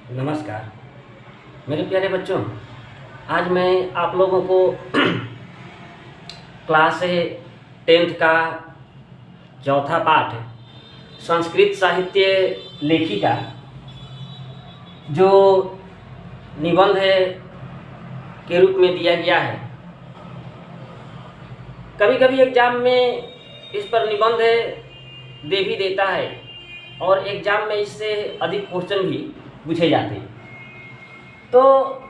नमस्कार मेरे प्यारे बच्चों। आज मैं आप लोगों को क्लास 10th का चौथा पाठ संस्कृत साहित्य लेखिका जो निबंध के रूप में दिया गया है। कभी कभी एग्जाम में इस पर निबंध दे भी देता है और एग्जाम में इससे अधिक क्वेश्चन भी पूछे जाते हैं। तो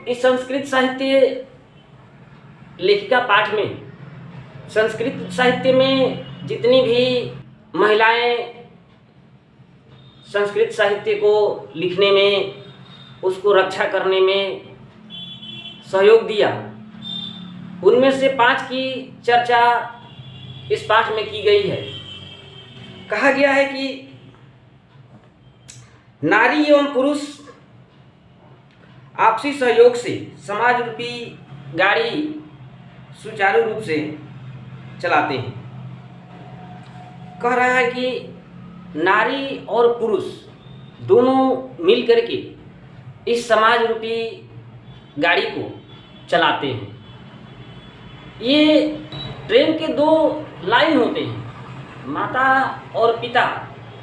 इस संस्कृत साहित्य लेखिका पाठ में संस्कृत साहित्य में जितनी भी महिलाएं संस्कृत साहित्य को लिखने में, उसको रक्षा करने में सहयोग दिया, उनमें से 5 की चर्चा इस पाठ में की गई है। कहा गया है कि नारी एवं पुरुष आपसी सहयोग से समाज रूपी गाड़ी सुचारू रूप से चलाते हैं। कह रहा है कि नारी और पुरुष दोनों मिल करके इस समाज रूपी गाड़ी को चलाते हैं। ये ट्रेन के 2 लाइन होते हैं, माता और पिता,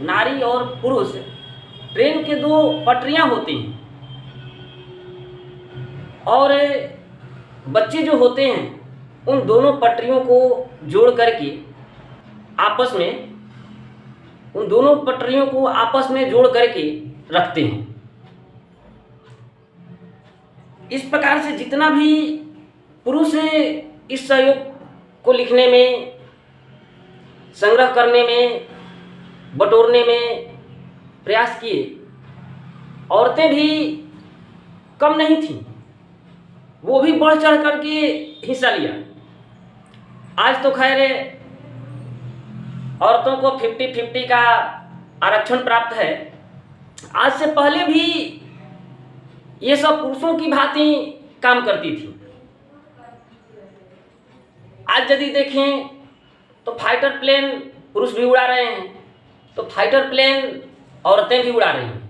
नारी और पुरुष। ट्रेन के 2 पटरियां होती हैं और बच्चे जो होते हैं उन दोनों पटरियों को जोड़ करके आपस में, उन दोनों पटरियों को आपस में जोड़ करके रखते हैं। इस प्रकार से जितना भी पुरुष इस सहयोग को लिखने में, संग्रह करने में, बटोरने में प्रयास किए, औरतें भी कम नहीं थीं, वो भी बढ़ चढ़ करके हिस्सा लिया। आज तो खैर औरतों को 50-50 का आरक्षण प्राप्त है। आज से पहले भी ये सब पुरुषों की भांति काम करती थी। आज यदि देखें तो फाइटर प्लेन पुरुष भी उड़ा रहे हैं, तो फाइटर प्लेन औरतें भी उड़ा रही हैं।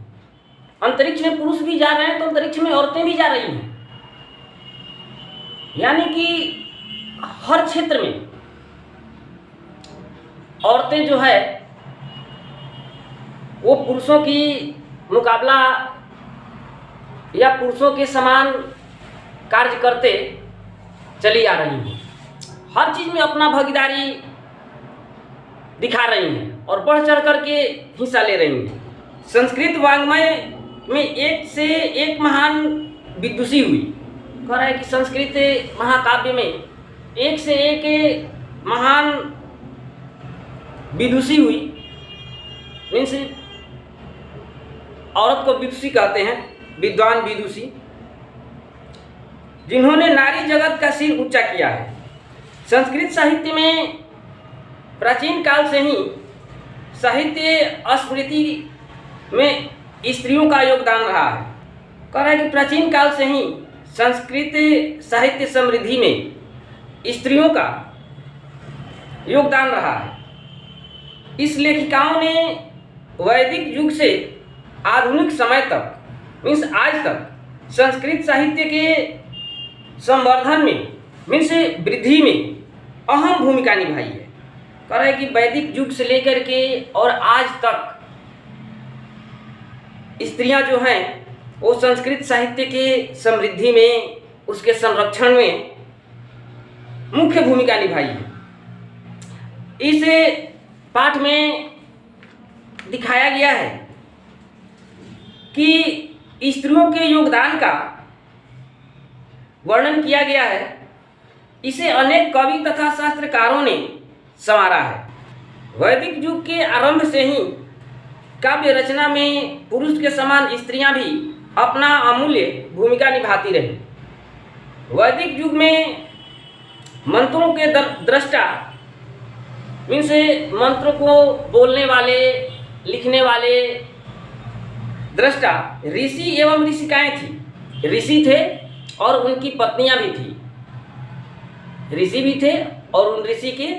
अंतरिक्ष में पुरुष भी जा रहे हैं तो अंतरिक्ष में औरतें भी जा रही हैं। यानी कि हर क्षेत्र में औरतें जो है वो पुरुषों की मुकाबला या पुरुषों के समान कार्य करते चली आ रही हैं। हर चीज़ में अपना भागीदारी दिखा रही हैं और बढ़ चढ़ करके हिस्सा ले रही हैं। संस्कृत वाङ्मय में एक से एक महान विदुषी हुई। कह रहा है कि संस्कृत महाकाव्य में एक से एक महान विदुषी हुई। मीन्स औरत को विदुषी कहते हैं, विद्वान विदुषी, जिन्होंने नारी जगत का सिर ऊंचा किया है। संस्कृत साहित्य में प्राचीन काल से ही साहित्य स्मृति में स्त्रियों का योगदान रहा है। कह रहा है कि प्राचीन काल से ही संस्कृत साहित्य समृद्धि में स्त्रियों का योगदान रहा है। इस लेखिकाओं ने वैदिक युग से आधुनिक समय तक, मीन्स आज तक, संस्कृत साहित्य के संवर्धन में, मीन्स वृद्धि में अहम भूमिका निभाई है। कह रहा है कि वैदिक युग से लेकर के और आज तक स्त्रियां जो हैं वो संस्कृत साहित्य के समृद्धि में, उसके संरक्षण में मुख्य भूमिका निभाई है। इस पाठ में दिखाया गया है कि स्त्रियों के योगदान का वर्णन किया गया है। इसे अनेक कवि तथा शास्त्रकारों ने संवारा है। वैदिक युग के आरंभ से ही काव्य रचना में पुरुष के समान स्त्रियां भी अपना अमूल्य भूमिका निभाती रही। वैदिक युग में मंत्रों के दृष्टा, मीन्स मंत्र को बोलने वाले, लिखने वाले दृष्टा ऋषि एवं ऋषिकाएं थी। ऋषि थे और उनकी पत्नियां भी थी। ऋषि भी थे और उन ऋषि की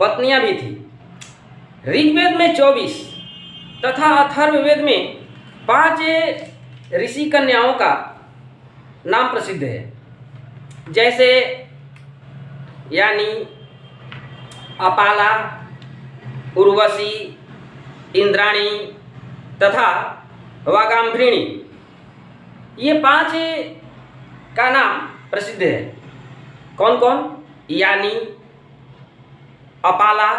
पत्नियां भी थी। ऋग्वेद में 24 तथा अथर्ववेद में 5 ऋषि कन्याओं का नाम प्रसिद्ध है, जैसे यानी, अपाला, उर्वशी, इंद्राणी तथा वागाम्भृणी। ये 5 का नाम प्रसिद्ध है। कौन कौन? यानी, अपाला,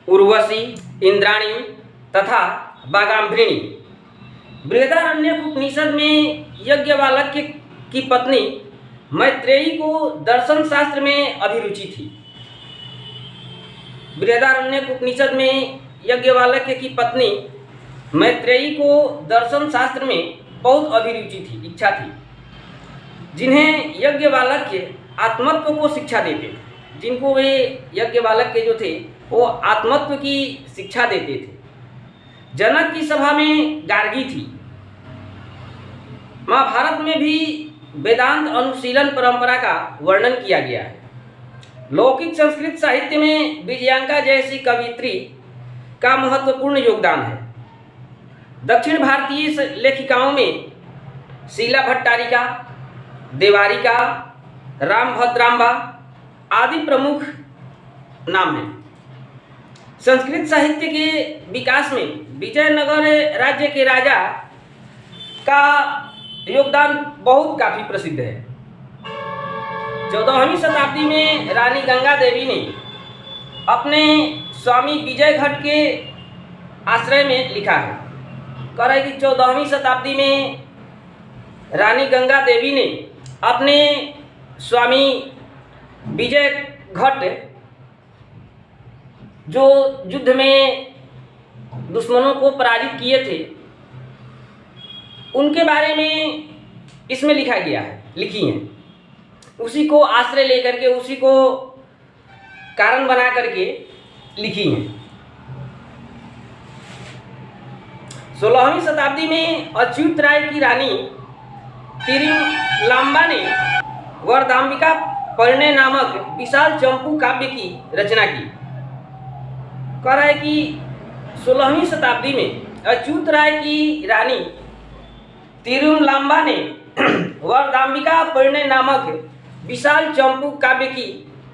उर्वशी, इंद्राणी तथा वागाम्भृणी। बृहदारण्यक उपनिषद में याज्ञवल्क्य की पत्नी मैत्रेयी को दर्शन शास्त्र में अभिरुचि थी। बृहदारण्यक उपनिषद में याज्ञवल्क्य की पत्नी मैत्रेयी को दर्शन शास्त्र में बहुत अभिरुचि थी, इच्छा थी, जिन्हें याज्ञवल्क्य आत्मत्व को शिक्षा देते थे। जिनको वे याज्ञवल्क्य जो थे वो आत्मत्व की शिक्षा देते थे। जनक की सभा में गार्गी थी। महाभारत में भी वेदांत अनुशीलन परंपरा का वर्णन किया गया है। लौकिक संस्कृत साहित्य में विजयांका जैसी कवियत्री का महत्वपूर्ण योगदान है। दक्षिण भारतीय लेखिकाओं में शीला भट्टारिका, देवारिका, रामभद्रांबा आदि प्रमुख नाम हैं। संस्कृत साहित्य के विकास में विजयनगर राज्य के राजा का योगदान काफ़ी प्रसिद्ध है। 14वीं शताब्दी में रानी गंगा देवी ने अपने स्वामी विजयघट के आश्रय में लिखा है। कह रहे कि 14वीं शताब्दी में रानी गंगा देवी ने अपने स्वामी विजयघट जो युद्ध में दुश्मनों को पराजित किए थे, उनके बारे में इसमें लिखा गया है, लिखी हैं। उसी को आश्रय लेकर के, उसी को कारण बना करके लिखी हैं। 16वीं शताब्दी में अच्युत राय की रानी तिरुलांबा ने वरदाम्बिका परिणय नामक विशाल चंपू काव्य की रचना की। कह रहा है कि 16वीं शताब्दी में अच्युत राय की रानी तिरुलांबा ने वरदाम्बिका परिणय नामक विशाल चंपू काव्य की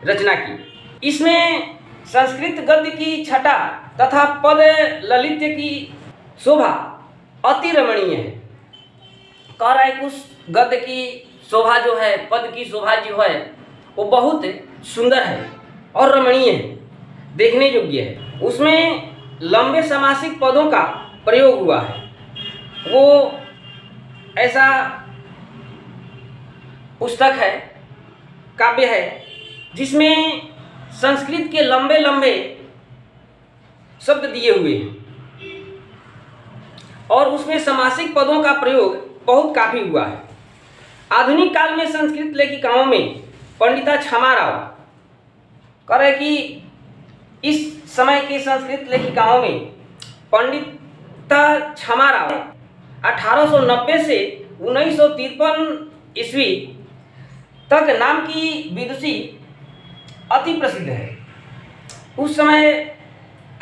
रचना की। इसमें संस्कृत गद्य की छटा तथा पद ललित्य की शोभा अति रमणीय है। कह रहा है कि उस गद्य की शोभा जो है, पद की शोभा जो है, वो बहुत सुंदर है और रमणीय है, देखने योग्य है। उसमें लंबे समासिक पदों का प्रयोग हुआ है। वो ऐसा पुस्तक है, काव्य है, जिसमें संस्कृत के लंबे लंबे शब्द दिए हुए हैं और उसमें समासिक पदों का प्रयोग बहुत काफ़ी हुआ है। आधुनिक काल में संस्कृत लेखिकाओं में पंडिता क्षमा राव, कह रहे कि इस समय के संस्कृत लेखिकाओं में पंडिता क्षमा राव 1890 से 1953 ईस्वी तक नाम की विदुषी अति प्रसिद्ध है। उस समय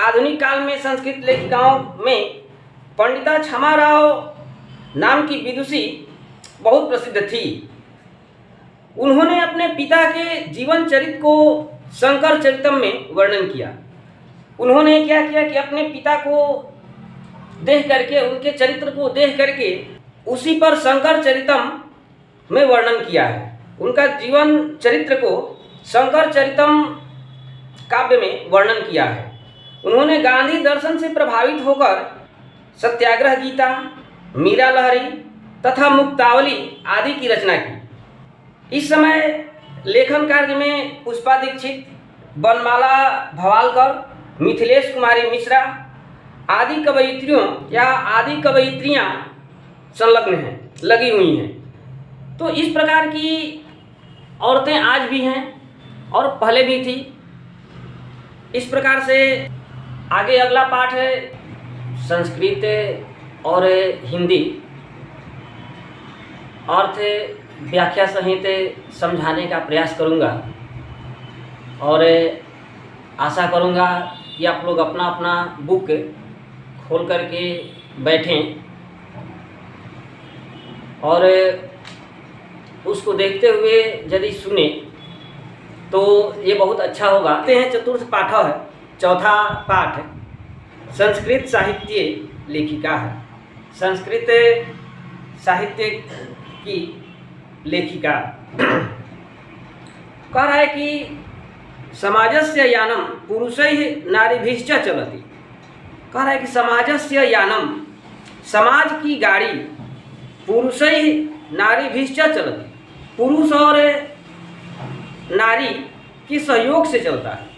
आधुनिक काल में संस्कृत लेखिकाओं में पंडिता क्षमा राव नाम की विदुषी बहुत प्रसिद्ध थी। उन्होंने अपने पिता के जीवन चरित्र को शंकर चरितम में वर्णन किया। उन्होंने क्या किया कि अपने पिता को देख करके, उनके चरित्र को देख करके उसी पर शंकर चरितम में वर्णन किया है। उनका जीवन चरित्र को शंकर चरितम काव्य में वर्णन किया है। उन्होंने गांधी दर्शन से प्रभावित होकर सत्याग्रह गीता, मीरा लहरी तथा मुक्तावली आदि की रचना की। इस समय लेखन कार्य में पुष्पा दीक्षित, बनमाला भवालकर, मिथिलेश कुमारी मिश्रा आदि कवयित्रियों या आदि कवयित्रियाँ संलग्न हैं, लगी हुई हैं। तो इस प्रकार की औरतें आज भी हैं और पहले भी थी। इस प्रकार से आगे अगला पाठ है संस्कृत और हिंदी अर्थ व्याख्या सहित समझाने का प्रयास करूंगा और आशा करूंगा कि आप लोग अपना अपना बुक खोल करके बैठें और उसको देखते हुए यदि सुने तो ये बहुत अच्छा होगा। देखते हैं चतुर्थ पाठ है, चौथा पाठ है, संस्कृत साहित्य लेखिका है। संस्कृत साहित्य की लेखिका कह रहा है कि समाजस्य यानम पुरुषैः नारीभिश्च चलति। कह रहा है कि समाजस्य यानम, समाज की गाड़ी, पुरुषैः नारीभिश्च चलति, पुरुष और नारी के सहयोग से चलता है।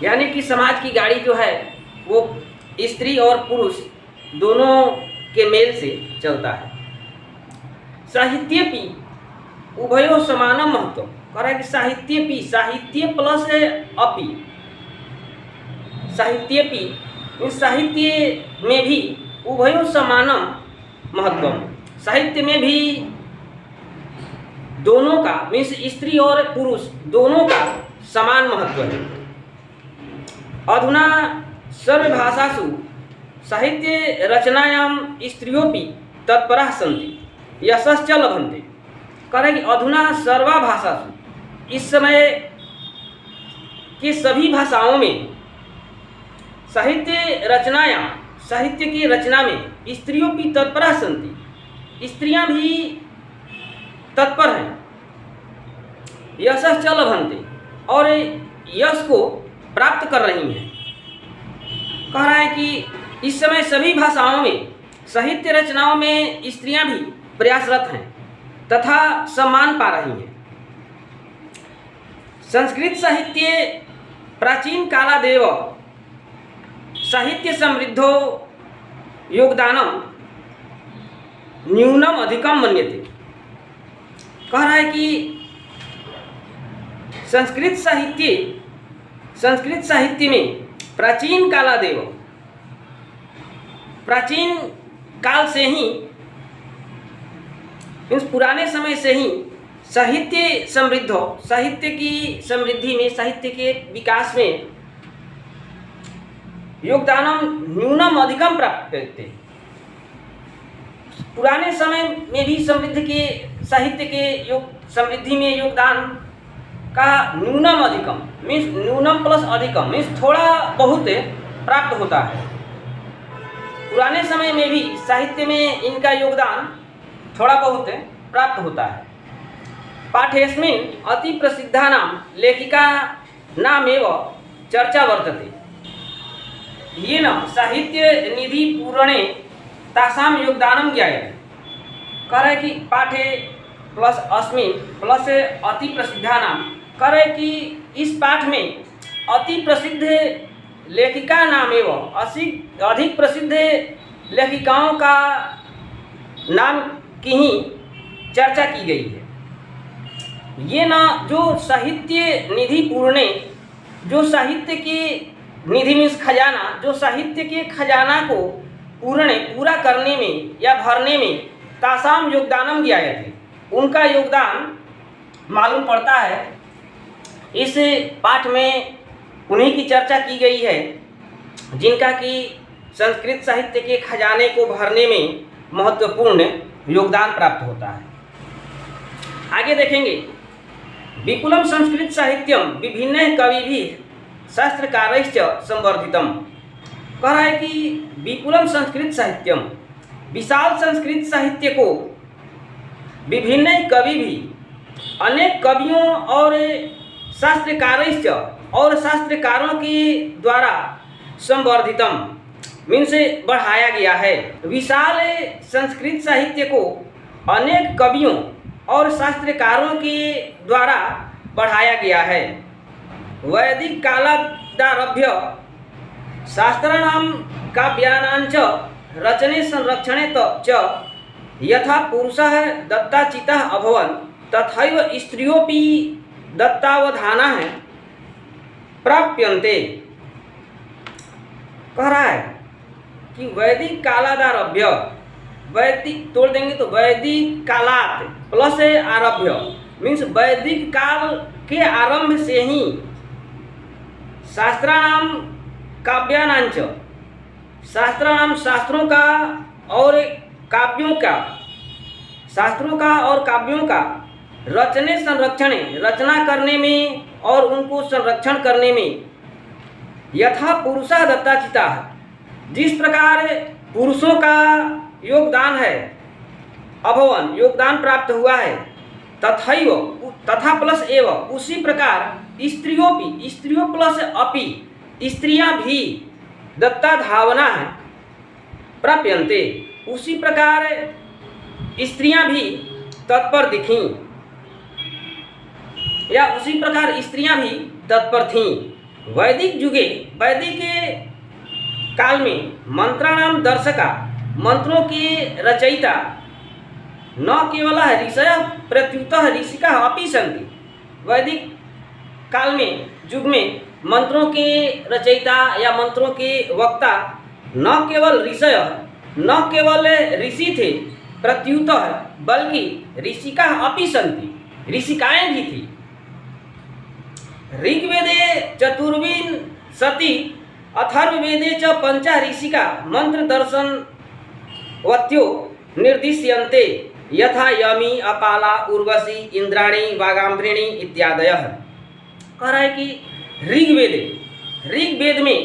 यानी कि समाज की गाड़ी जो है वो स्त्री और पुरुष दोनों के मेल से चलता है। साहित्यपि उभयोः समानं महत्व। कह रहा है कि साहित्यपि, साहित्य प्लस अपि, साहित्यपि इस साहित्य में भी उभयोः समानं महत्व, साहित्य में भी दोनों का मीन्स स्त्री और पुरुष दोनों का समान महत्व है। अधुना सर्वभाषासु साहित्य रचनायां स्त्रियोपि तत्पराः सन्ति यशश्च लभन्ते। कह रहे कि अधुना सर्वा भाषासु, इस समय की सभी भाषाओं में साहित्य रचनायां, साहित्य की रचना में स्त्रियोपि तत्पराः सन्ति, स्त्रियां भी तत्पर हैं। यशश्च लभन्ते, और यश को प्राप्त कर रही हैं। कह रहा है कि इस समय सभी भाषाओं में साहित्य रचनाओं में स्त्रियां भी प्रयासरत हैं तथा सम्मान पा रही हैं। संस्कृत साहित्य प्राचीन कालादेव साहित्य समृद्धो योगदानम न्यूनम अधिकम मन्यते। कह रहा है कि संस्कृत साहित्य में प्राचीन कालादेव, प्राचीन काल से ही मीन्स पुराने समय से ही साहित्य समृद्ध हो, साहित्य की समृद्धि में, साहित्य के विकास में योगदानम न्यूनम अधिकम प्राप्त करते। पुराने समय में भी समृद्धि के साहित्य के समृद्धि में योगदान का न्यूनम अधिकम मीन्स न्यूनम प्लस अधिकम मीन्स थोड़ा बहुत प्राप्त होता है। पुराने समय में भी साहित्य में इनका योगदान थोड़ा बहुत प्राप्त होता है। पाठेस्मिन् अति प्रसिद्धानां लेखिका नामेव चर्चा वर्तते। ये न साहित्य निधि पूरणे तासां योगदानं ज्ञायते। कह रहे कि पाठे प्लस अस्मिन् प्लस अति प्रसिद्धानां, कह रहे कि इस पाठ में अति प्रसिद्ध लेखिका नामेव, अधिक प्रसिद्ध लेखिकाओं का नाम की ही चर्चा की गई है। ये ना जो साहित्य निधि पूर्णे, जो साहित्य की निधि मीन्स खजाना, जो साहित्य के खजाना को पूरा करने में या भरने में तासाम योगदानम ज्ञायते, उनका योगदान मालूम पड़ता है। इस पाठ में उन्हीं की चर्चा की गई है जिनका कि संस्कृत साहित्य के खजाने को भरने में महत्वपूर्ण योगदान प्राप्त होता है। आगे देखेंगे, विपुलम संस्कृत साहित्यम विभिन्न कविभिः शास्त्रकारैश्च संवर्धितम। कह रहा है कि विपुलम संस्कृत साहित्यम, विशाल संस्कृत साहित्य को विभिन्न कवि भी, अनेक कवियों और शास्त्रकारैश्च और शास्त्रकारों के द्वारा संवर्धितम मीन्स बढ़ाया गया है। विशाल संस्कृत साहित्य को अनेक कवियों और शास्त्रकारों के द्वारा बढ़ाया गया है। वैदिक कालादारभ्य शास्त्राणां काव्यानां च रचने संरक्षणे च यथा पुरुषः दत्ताचितः अभवन् तथैव स्त्रियोऽपि दत्तावधानाः प्राप्यन्ते। कह रहा है कि वैदिक कालादारभ्य, वैदिक तोड़ देंगे तो वैदिक कालात प्लस आरभ्य मीन्स वैदिक काल के आरंभ से ही शास्त्राणाम काव्यानांच, शास्त्राणाम शास्त्रों का और काव्यों का शास्त्रों का और काव्यों का रचने संरक्षण रचना करने में और उनको संरक्षण करने में यथा पुरुषा दत्ताचिता है, जिस प्रकार पुरुषों का योगदान है, अभवन योगदान प्राप्त हुआ है, तथैव तथा प्लस एव उसी प्रकार स्त्रियों प्लस अपि स्त्रियां भी दत्ता धावना है प्राप्यन्ते, उसी प्रकार स्त्रियां भी तत्पर दिखीं या उसी प्रकार स्त्रियां भी तत्पर थीं। वैदिक युगे वैदिक काल में मंत्राणाम दर्शका मंत्रों के रचयिता न केवल ऋषय प्रत्युत ऋषिका अपि सन्ति। वैदिक काल में युग में मंत्रों के रचयिता या मंत्रों के वक्ता न केवल ऋषय न केवल ऋषि थे प्रत्युत, बल्कि ऋषिका अपि सन्ति, ऋषिकाएं भी थी। ऋग्वेदे चतुर्विंशति अथर्ववेदे च पंचा ऋषिका मंत्र दर्शन वत्यो निर्दिश्यन्ते यथा यमी अपाला उर्वशी इंद्राणी वागाम्भृणी इत्यादयः। कह रहा है कि ऋग्वेद में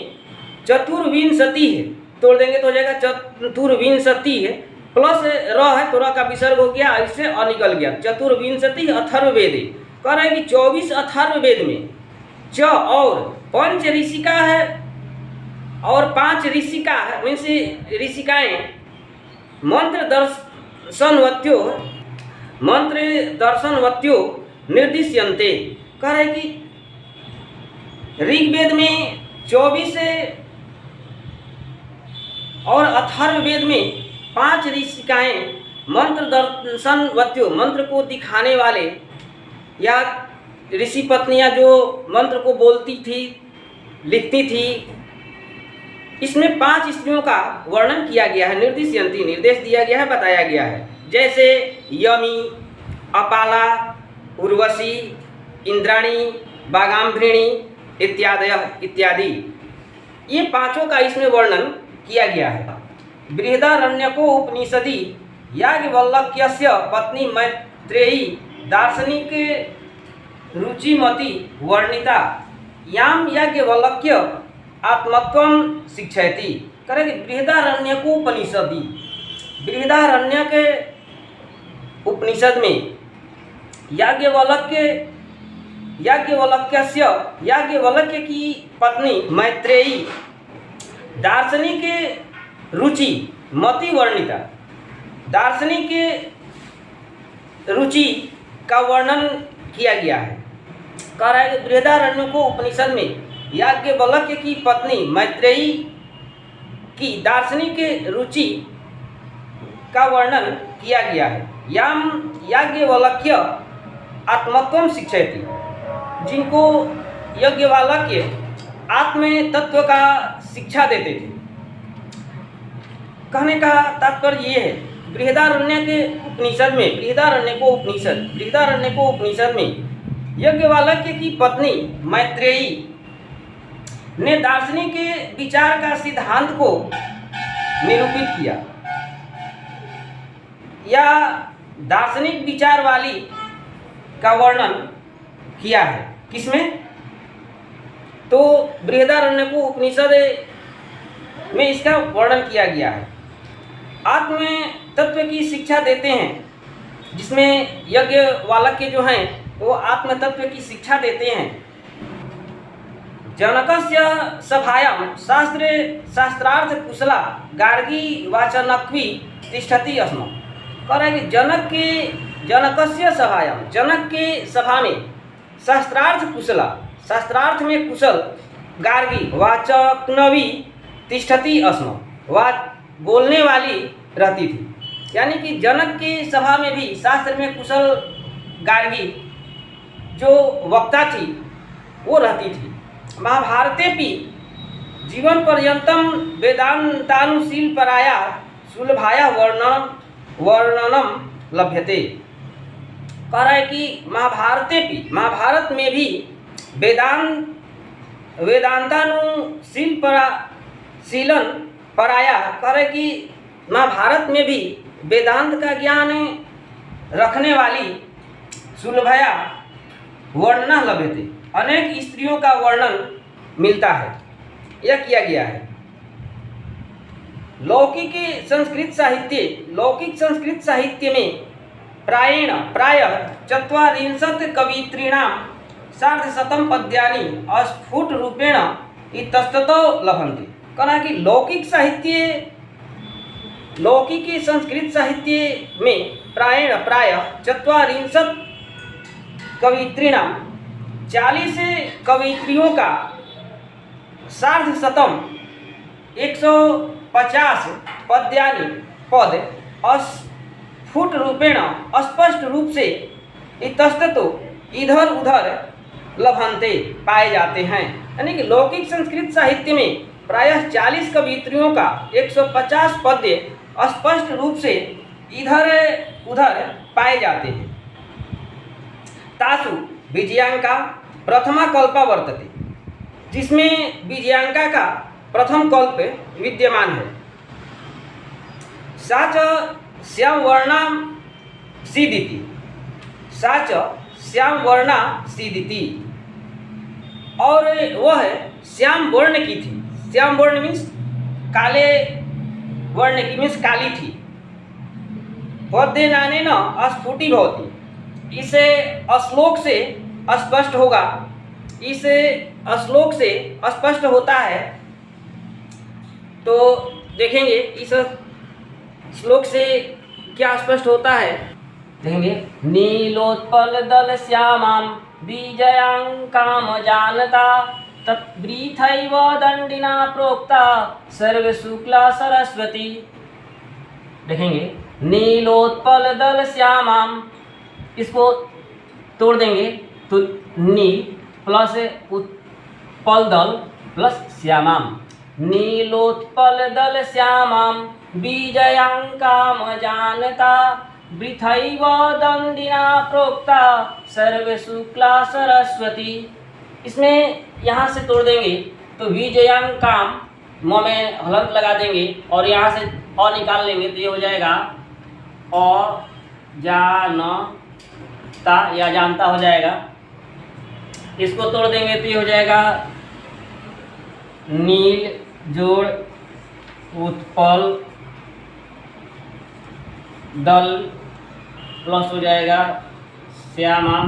चतुर्विंशति है, तोड़ देंगे तो हो जाएगा चतुर्विंशति है, प्लस र है तो र का विसर्ग हो गया, इससे अ निकल गया, चतुर्विंशति अथर्ववेदे। कह रहा है कि 24 अथर्ववेद में च और पंच ऋषिका है और 5 ऋषिका है, मीन्स ऋषिकाएं मंत्र दर्शनवत्यो निर्दिश्यन्ते। कह रहे कि ऋग्वेद में 24 और अथर्ववेद में 5 ऋषिकाएं मंत्र दर्शनवत्यो मंत्र को दिखाने वाले या ऋषि पत्नियां जो मंत्र को बोलती थी लिखती थी, इसमें 5 स्त्रियों का वर्णन किया गया है, निर्दिश्यन्ति निर्देश दिया गया है, बताया गया है, जैसे यमी अपाला उर्वशी इंद्राणी वागाम्भृणी इत्यादि ये 5 का इसमें वर्णन किया गया है। बृहदारण्यको उपनिषदि याज्ञवल्क्यस्य पत्नी मैत्रेयी दार्शनिक रुचिमती वर्णिता याम याज्ञवल्क्य आत्मत्वं शिक्षयति। करेंगे बृहदारण्यको उपनिषदि, बृहदारण्य के उपनिषद में याज्ञवल्क्य की पत्नी मैत्रेयी दार्शनिक रुचि मति वर्णिता, दार्शनिक रुचि का वर्णन किया गया है। कह रहा है कि बृहदारण्य को उपनिषद में याज्ञवल्क्य की पत्नी मैत्रेयी की दार्शनिक रुचि का वर्णन किया गया है। याम याज्ञवल्क्य आत्मत्वं शिक्षयति, जिनको याज्ञवल्क्य आत्म तत्व का शिक्षा देते थे। कहने का तात्पर्य ये है, बृहदारण्य को उपनिषद में याज्ञवल्क्य की पत्नी मैत्रेयी ने दार्शनिक विचार का सिद्धांत को निरूपित किया या दार्शनिक विचार वाली का वर्णन किया है। किसमें? तो बृहदारण्य को उपनिषद में इसका वर्णन किया गया है। आत्म तत्व की शिक्षा देते हैं, जिसमें याज्ञवल्क्य जो हैं वो आत्म तत्व की शिक्षा देते हैं। जनकस्य सभायां शास्त्रार्थ कुशला गार्गी वाचनक्वी तिष्ठति स्म। कह रहा है कि जनकस्य सभायां, जनक के सभा में शास्त्रार्थ कुशला, शास्त्रार्थ में कुशल गार्गी वाचनक्वी तिष्ठति स्म, वह बोलने वाली रहती थी। यानी कि जनक की सभा में भी शास्त्र में कुशल गार्गी जो वक्ता थी वो रहती थी। महाभारतेपि जीवन पर्यंतम वेदांतानुशील पराया सुलभाया वर्णनम लभ्यते। कह रहा है कि महाभारत में भी वेदांतानुशीलन पराया, कह रहे कि महाभारत में भी वेदांत का ज्ञान रखने वाली सुलभया वर्णना लभ्यते, अनेक स्त्रियों का वर्णन मिलता है, यह किया गया है। लौकिक संस्कृत साहित्य में प्रायः ४४ कवियत्रीणां सार्धशतं पद्यानि स्फुटरूपेण इतस्ततो लभन्ते। कहना कि लौकिक संस्कृत साहित्य में प्रायः ४४ कवियत्रीणां 40 कवियत्रियों का सार्धशतम 150 पद्यानि पद स्फुट रूपेण स्पष्ट रूप से इतस्ततो इधर उधर लभन्ते पाए जाते हैं। यानी कि लौकिक संस्कृत साहित्य में प्रायः 40 कवियत्रियों का 150 पद्य स्पष्ट रूप से इधर उधर पाए जाते हैं। तासु विजयांका प्रथमा कल्पा वर्तते, जिसमें विजयांका का प्रथम कल्प विद्यमान है। साच श्यामवर्णा सीदिति, साच श्यामवर्णा सीदिति, और वह श्याम वर्ण की थी। श्याम वर्ण मीन्स काले वर्ण की, मीन्स काली थी। पद्यनानेन स्फुटी भवति, इसे श्लोक से स्पष्ट होगा, इस श्लोक से स्पष्ट होता है। तो देखेंगे इस श्लोक से क्या स्पष्ट होता है, देखेंगे। नीलोत्पल दल श्यामां बीजयांकाम जानता तत्ब्रीथैव दंडिना प्रोक्ता सर्व शुक्ला सरस्वती। देखेंगे नीलोत्पल दल श्यामां, इसको तोड़ देंगे तो नील प्लस उत्पल दल प्लस श्यामां, नीलोत्पल दल श्यामां बीजयांकाम जानता वृथैव दंडिना प्रोक्ता सर्व शुक्ला सरस्वती। इसमें यहाँ से तोड़ देंगे तो बीजयांकाम म में हलंत लगा देंगे और यहाँ से अ निकाल लेंगे तो ये हो जाएगा जानता या जानता हो जाएगा। इसको तोड़ देंगे तो ये हो जाएगा नील जोड़ उत्पल दल प्लस हो जाएगा श्यामा।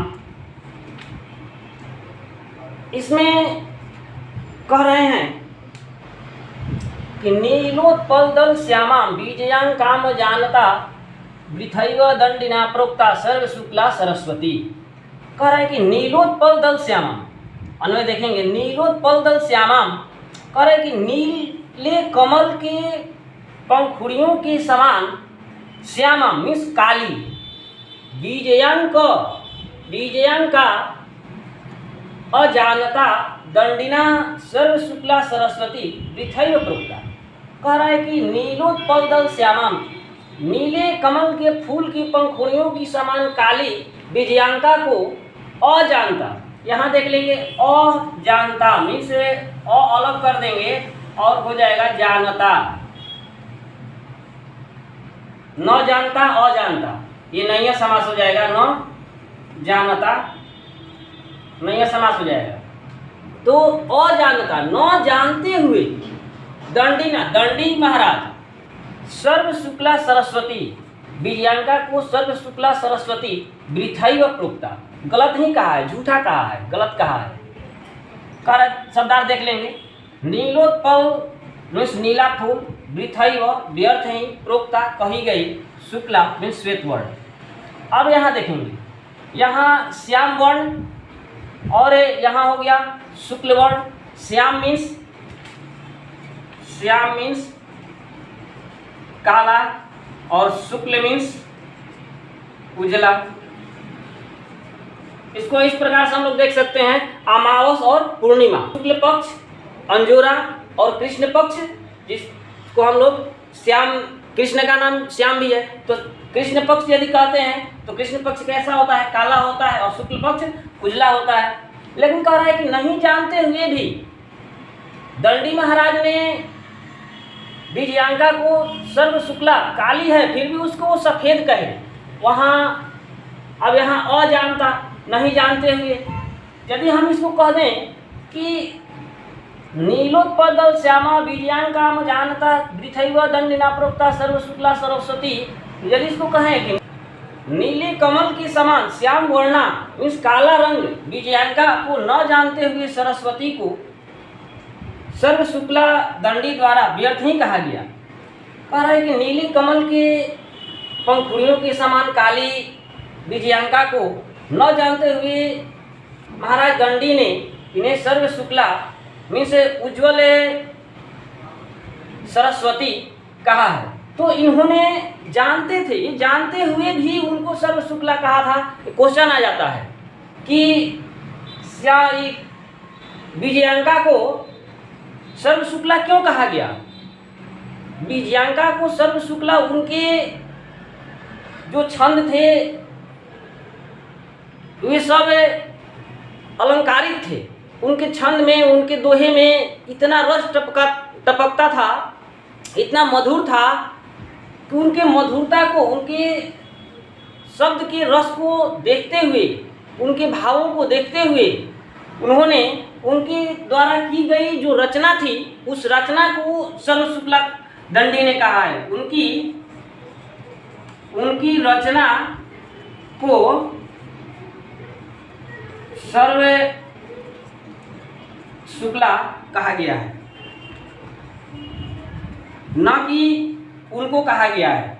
इसमें कह रहे हैं कि नीलोत्पल दल श्यामा बीजयांकाम जानता वृथैव दंडिना प्रोक्ता सर्व शुक्ला सरस्वती। कह रहे हैं कि नीलोत्पल दल श्यामा, अन्वय देखेंगे नीलोत्पल दल श्यामा, कह रहे हैं कि नीले कमल के पंखुड़ियों के समान श्यामा मीन्स काली, बीजयांका अजानता दंडिना सर्व शुक्ला सरस्वती वृथैव प्रोक्ता। कह रहा है कि नीलोत्पल दल श्यामा, नीले कमल के फूल की पंखुड़ियों की समान काली विजयांका को अजानता, यहाँ देख लेंगे अजानता मीन्स अलग कर देंगे और हो जाएगा जानता, न जानता अजानता, ये नैया समास हो जाएगा, न जानता नैया समास हो जाएगा। तो अजानता न जानते हुए दंडिना, दंडी महाराज सर्व शुक्ला सरस्वती, विजयांका को सर्व शुक्ला सरस्वती वृथैव प्रोक्ता, गलत नहीं कहा है, झूठा कहा है, गलत कहा है। कारण शब्दार्थ देख लेंगे, नीलोत्पल मीन्स नीला फूल, वृथैव व्यर्थ ही, प्रोक्ता कही गई, शुक्ला मीन्स श्वेत वर्ण। अब यहाँ देखेंगे, यहाँ श्याम वर्ण और यहाँ हो गया शुक्ल वर्ण। श्याम मीन्स काला और शुक्ल मीन्स उजला। इसको इस प्रकार से हम लोग देख सकते हैं, अमावस और पूर्णिमा, शुक्ल पक्ष अंजोरा और कृष्ण पक्ष, जिसको हम लोग श्याम, कृष्ण का नाम श्याम भी है, तो कृष्ण पक्ष यदि कहते हैं तो कृष्ण पक्ष कैसा होता है, काला होता है, और शुक्ल पक्ष उजला होता है। लेकिन कह रहा है कि नहीं जानते हुए भी दंडी महाराज ने विजयांका को सर्व शुक्ला काली है फिर भी उसको वो सफ़ेद कहे, वहाँ अब यहाँ अजानता, नहीं जानते हुए। यदि हम इसको कह दें कि नीलोत्पल श्यामा बीजांकाम जानता वृथैव दंडिना प्रोक्ता सर्व शुक्ला सरस्वती, यदि इसको कहें कि नीले कमल के समान श्याम वर्णा मीन्स काला रंग बीजांका को न जानते हुए सरस्वती को सर्व शुक्ला दंडी द्वारा व्यर्थ ही कहा गया। कह रहा है कि नीले कमल के पंखुड़ियों के समान काली बीजांका को न जानते हुए महाराज दंडी ने इन्हें सर्व शुक्ला मीन्स उज्ज्वल सरस्वती कहा है। तो इन्होंने जानते थे, ये जानते हुए भी उनको सर्व शुक्ला कहा था। क्वेश्चन आ जाता है कि बीजांका को सर्व शुक्ला क्यों कहा गया? बीजांका को सर्व शुक्ला उनके जो छंद थे वे सब अलंकारिक थे। उनके छंद में, उनके दोहे में इतना रस टपकता था, इतना मधुर था कि उनके मधुरता को, उनके शब्द के रस को देखते हुए, उनके भावों को देखते हुए उन्होंने उनके द्वारा की गई जो रचना थी उस रचना को सर्व शुक्ला दंडी ने कहा है। उनकी रचना को सर्व शुक्ला कहा गया है, न कि उनको कहा गया है।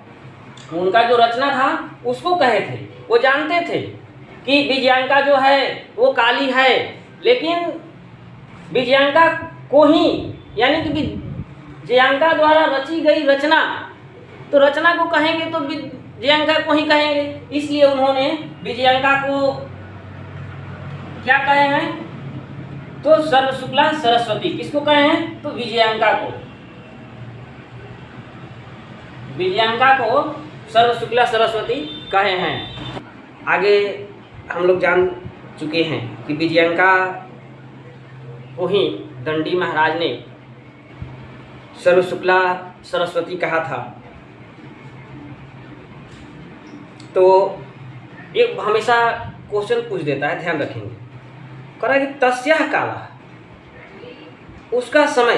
उनका जो रचना था उसको कहे थे। वो जानते थे कि बीजांका जो है वो काली है, लेकिन बीजांका को ही, यानी कि बीजांका द्वारा रची गई रचना, तो रचना को कहेंगे तो बीजांका को ही कहेंगे। इसलिए उन्होंने बीजांका को क्या कहे हैं? तो सर्व शुक्ला सरस्वती। किसको कहे हैं? तो बीजांका को, बीजांका को सर्व शुक्ला सरस्वती कहे हैं। आगे हम लोग जान चुके हैं कि बीजांका को ही दंडी महाराज ने सर्व शुक्ला सरस्वती कहा था। तो एक हमेशा क्वेश्चन पूछ देता है, ध्यान रखेंगे। कह रहा है कि तस्याः काला, उसका समय,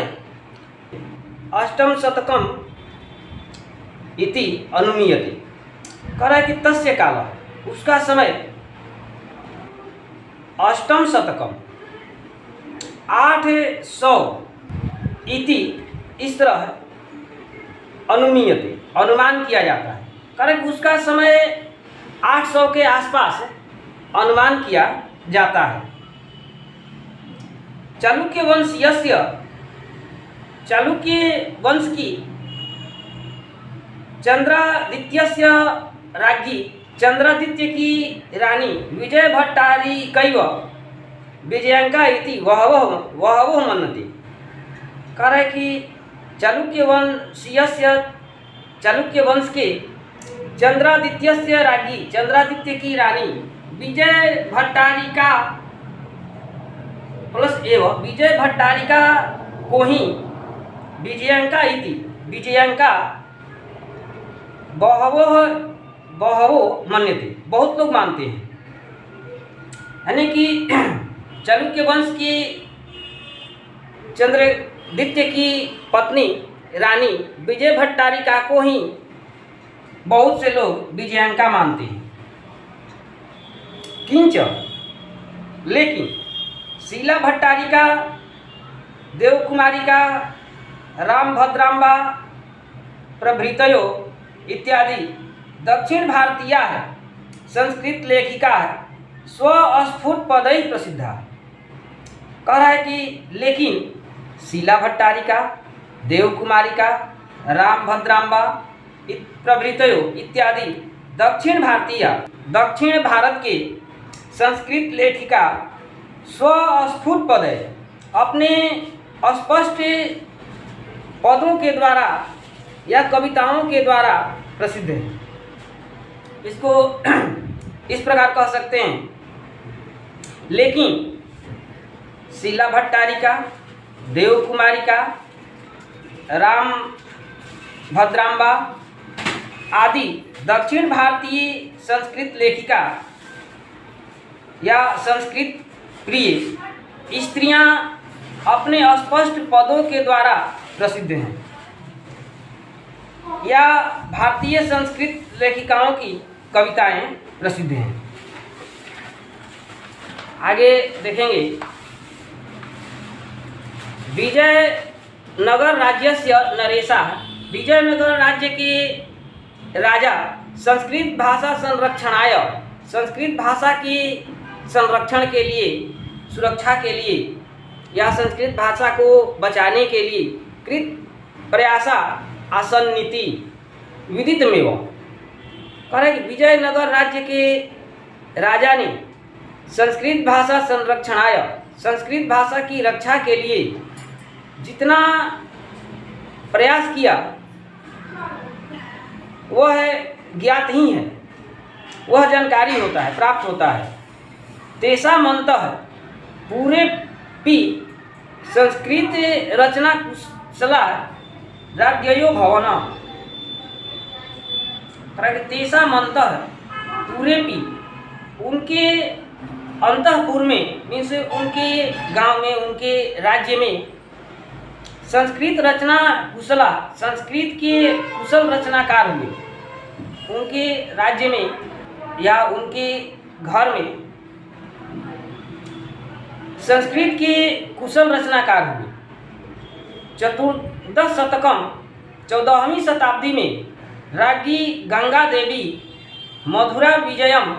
अष्टम शतकम इति अनुमीयते। कह रहा है कि तस्य काला, उसका समय, अष्टम शतकम 800 इति, इस तरह अनुमीयते, अनुमान किया जाता है। कह रहा है कि उसका समय 800 के आसपास अनुमान किया जाता है। चालुक्य वंशीयस्य, चालुक्य वंश की चंद्रादित्यस्य राज्ञी, चंद्रादित्य की रानी विजय भट्टारिकैव विजयांका इति वहवो मन्यते। कह रहा है कि चालुक्य वंशीयस्य, चालुक्य वंश के चंद्रादित्यस्य राज्ञी, चंद्रादित्य की रानी विजय भट्टारिका प्लस एवं विजय भट्टारिका को ही विजयांका इति, विजयांका बहवो मन्यते, बहुत लोग मानते हैं। यानी कि चालुक्य वंश की चंद्रादित्य की पत्नी रानी विजय भट्टारिका को ही बहुत से लोग विजयांका मानते हैं। किंच, लेकिन शीला भट्टारिका, देवकुमारिका, रामभद्रांबा प्रभृतयो इत्यादि दक्षिण भारतीय संस्कृत लेखिका स्वस्फुट पदई प्रसिद्धा। कह रहा है कि लेकिन शीला भट्टारिका, देवकुमारिका, रामभद्रांबा प्रभृतयो इत्यादि दक्षिण भारत के संस्कृत लेखिका स्वस्फुट पद, अपने स्पष्ट पदों के द्वारा या कविताओं के द्वारा प्रसिद्ध है। इसको इस प्रकार कह सकते हैं। लेकिन शीला भट्टारिका, देवकुमारिका, राम भद्रांबा आदि दक्षिण भारतीय संस्कृत लेखिका या संस्कृत प्रिय स्त्रियां अपने अस्पष्ट पदों के द्वारा प्रसिद्ध हैं, या भारतीय संस्कृत लेखिकाओं की कविताएं प्रसिद्ध हैं। आगे देखेंगे, विजयनगर राज्यस्य नरेशः, विजयनगर राज्य के राजा संस्कृत भाषा संरक्षणाय, संस्कृत भाषा की संरक्षण के लिए, सुरक्षा के लिए या संस्कृत भाषा को बचाने के लिए कृत प्रयासा आसन्निति विदितमेव। कह रहे कि विजयनगर राज्य के राजा ने संस्कृत भाषा संरक्षणाय, संस्कृत भाषा की रक्षा के लिए जितना प्रयास किया वह ज्ञात ही है, वह जानकारी होता है, प्राप्त होता है। तेषां अन्तः पूरे पी संस्कृत रचना कुशला राज्ञयो भवन, तेषां अन्तः पूरे पी, उनके अंतःपुर में, मीन्स उनके गांव में, उनके राज्य में संस्कृत रचना कुशला, संस्कृत के कुशल रचनाकार हुए, उनके राज्य में या उनके घर में संस्कृत के कुशल रचनाकार हुए। चतुर्दश शतकम, 14वीं शताब्दी में राज्ञी गंगा देवी मधुरा विजयम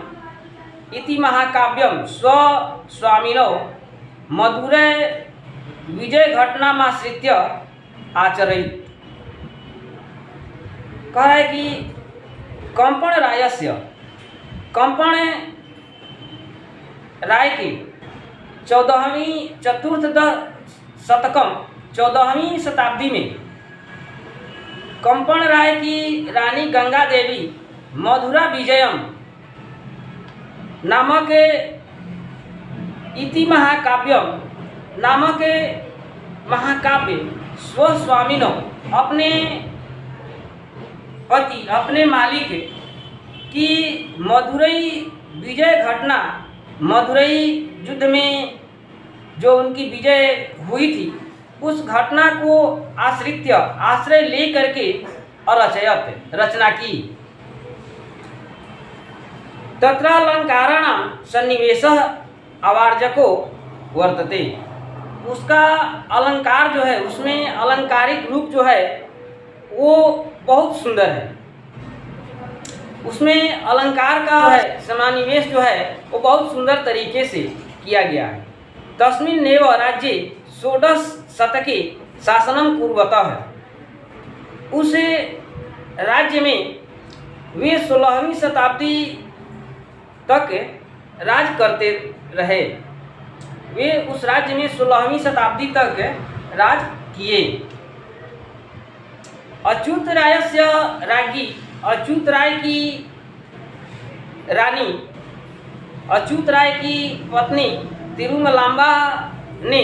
इति महाकाव्यम स्वस्वामिनो मधुरै विजय घटनामाश्रित्य आचरयित। कह रहा है कि कंपन रायस्य, कंपन राय के 14वीं चतुर्थ शतकम, 14वीं शताब्दी में कंपन राय की रानी गंगा देवी मधुरा विजयम नामक इति महाकाव्यम नामक महाकाव्य स्वस्वामिनो, अपने पति, अपने मालिक की मधुरई विजय घटना, मधुरई युद्ध में जो उनकी विजय हुई थी उस घटना को आश्रित्य, आश्रय ले करके अरचयत, रचना की। तत्रालंकाराणां सन्निवेशः अवार्जको वर्तते, उसका अलंकार जो है, उसमें अलंकारिक रूप जो है वो बहुत सुंदर है, उसमें अलंकार का है समानिवेश जो है वो बहुत सुंदर तरीके से किया गया है। तस्मिन्नेव राज्ये षोडश शतके शासनम कुर्वतः, उस राज्य में वे 16वीं शताब्दी तक राज करते रहे, वे उस राज्य में 16वीं शताब्दी तक राज किए। अच्युत रायस्य राज्ञी, अच्युत राय की रानी, अच्युत राय की पत्नी तिरुमलांबा ने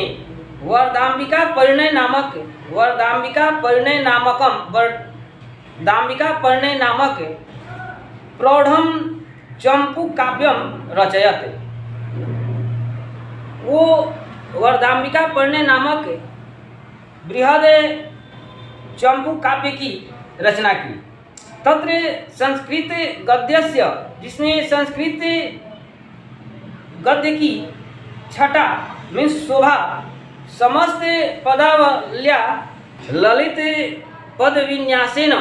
वरदाम्बिका परिणय नामक, वरदाम्बिका परिणय नामकम, वरदाम्बिका परिणय नामक प्रौढ़म चंपू काव्यम रचयत। वो वरदाम्बिका परिणय नामक बृहद चंपू काव्य की रचना की। तत्र संस्कृत गद्यस्य, जिसमें संस्कृत गद्य की छटा में शोभा, समस्त पदावल्या ललित पद विन्यासेन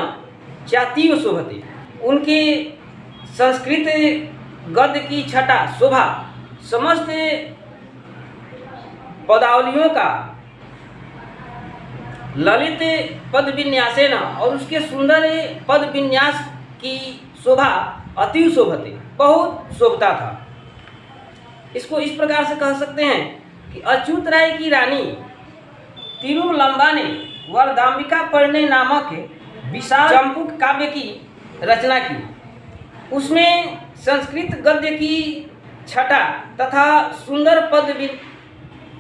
चातीव शोभते, उनके संस्कृत गद्य की छटा, शोभा समस्त पदावलियों का ललित पद विन्यासेन, और उसके सुंदर पद विन्यास की शोभा अति शोभते, बहुत शोभता था। इसको इस प्रकार से कह सकते हैं कि अच्युत राय की रानी तिरुमलंबा ने वरदाम्बिका परिणय नामक विशाल चंपू काव्य की रचना की। उसमें संस्कृत गद्य की छटा तथा सुंदर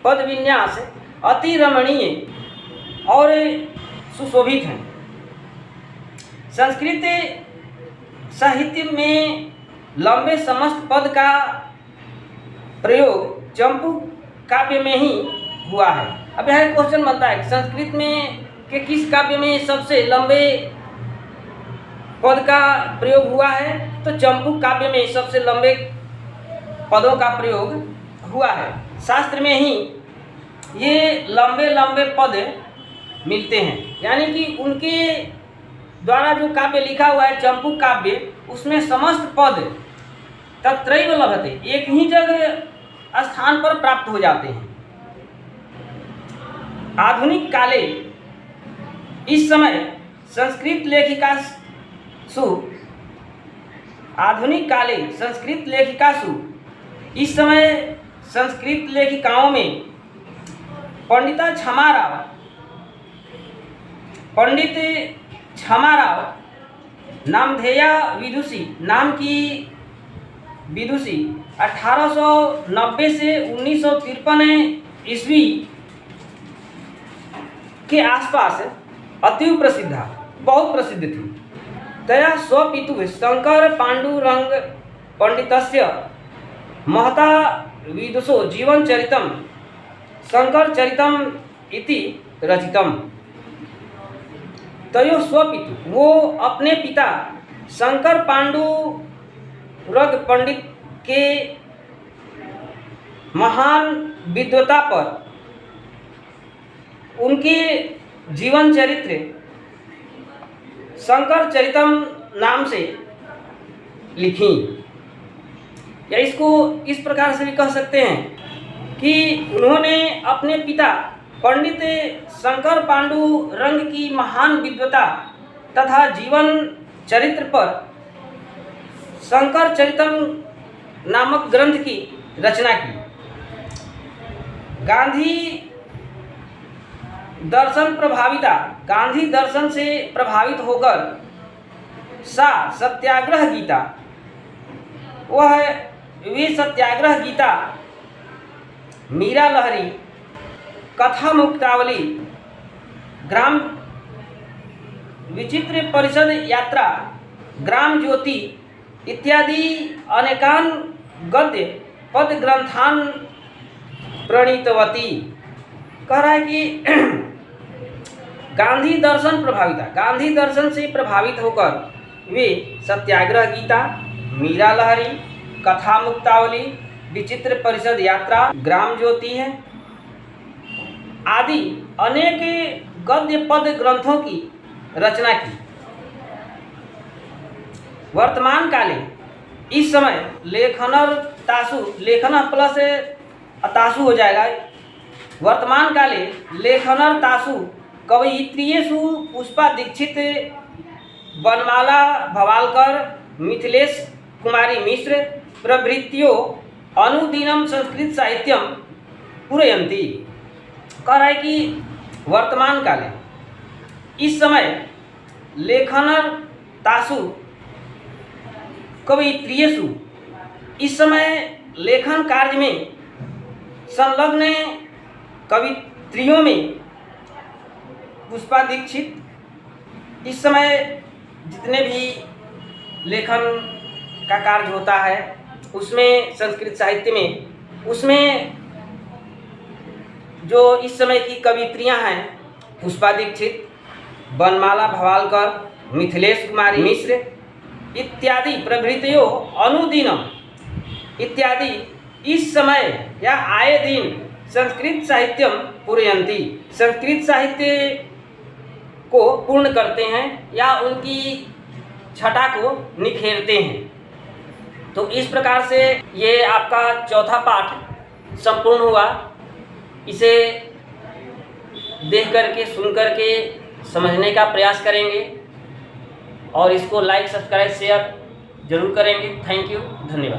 पद विन्यास अति रमणीय और सुशोभित हैं। संस्कृत साहित्य में लंबे समस्त पद का प्रयोग चंपू काव्य में ही हुआ है। अब यहाँ क्वेश्चन बनता है कि संस्कृत में के किस काव्य में सबसे लंबे पद का प्रयोग हुआ है? तो चंपू काव्य में सबसे लंबे पदों का प्रयोग हुआ है। शास्त्र में ही ये लंबे लंबे पद मिलते हैं, यानी कि उनके द्वारा जो काव्य लिखा हुआ है चंपू काव्य, उसमें समस्त पद तत्रैव लभते, एक ही जगह स्थान पर प्राप्त हो जाते हैं। आधुनिक काले इस समय संस्कृत लेखिकासु इस समय संस्कृत लेखिकाओं में पंडित क्षमाराव नामधेया विदुषी नाम की विदुषी 1890 से 1953 ईस्वी के आसपास अतीव प्रसिद्धा, बहुत प्रसिद्ध थी। तया स्वपितुः शंकर पांडुरंग पंडितस्य महता विदुषो जीवनचरितं शंकरचरितम् इति रचितम्। तयो स्वपितु, वो अपने पिता शंकर पांडुरंग पंडित के महान विद्वता पर उनके जीवन चरित्र शंकर चरितम नाम से लिखी, या इसको इस प्रकार से भी कह सकते हैं कि उन्होंने अपने पिता पंडित शंकर पांडुरंग की महान विद्वता तथा जीवन चरित्र पर शंकर चरितम नामक ग्रंथ की रचना की। गांधी दर्शन से प्रभावित होकर सा सत्याग्रह गीता, वे सत्याग्रह गीता, मीरा लहरी, कथा मुक्तावली, ग्राम विचित्र परिषद यात्रा, ग्राम ज्योति इत्यादि अनेकान गद्य पद ग्रंथान प्रणीतवती। कह रहा है कि गांधी दर्शन से प्रभावित होकर वे सत्याग्रह गीता, मीरा लहरी, कथा मुक्तावली, विचित्र परिषद यात्रा, ग्राम ज्योति है आदि अनेक गद्य पद ग्रंथों की रचना की। वर्तमान काले इस समय लेखन प्लस तासु हो जाएगा। वर्तमान काले लेखनर तासु कवयित्रीयेषु पुष्पा दीक्षित, बनमाला भवालकर, मिथिलेश कुमारी मिश्र प्रभृतियों अनुदिनम संस्कृत साहित्यम पूरयन्ति। कह रहा है कि वर्तमान काले इस समय लेखनर तासु कवयित्रीयेषु, इस समय लेखन कार्य में संलग्न कवित्रियों में पुष्पा दीक्षित, इस समय जितने भी लेखन का कार्य होता है उसमें संस्कृत साहित्य में, उसमें जो इस समय की कवित्रियां हैं पुष्पा दीक्षित, बनमाला भवालकर, मिथिलेश कुमारी मिश्र इत्यादि प्रभृतियों अनुदिनम इत्यादि इस समय या आए दिन संस्कृत साहित्यम पूरयन्ति, संस्कृत साहित्य को पूर्ण करते हैं या उनकी छटा को निखेरते हैं। तो इस प्रकार से ये आपका चौथा पाठ संपूर्ण हुआ। इसे देख करके, सुन करके समझने का प्रयास करेंगे और इसको लाइक, सब्सक्राइब, शेयर जरूर करेंगे। थैंक यू, धन्यवाद।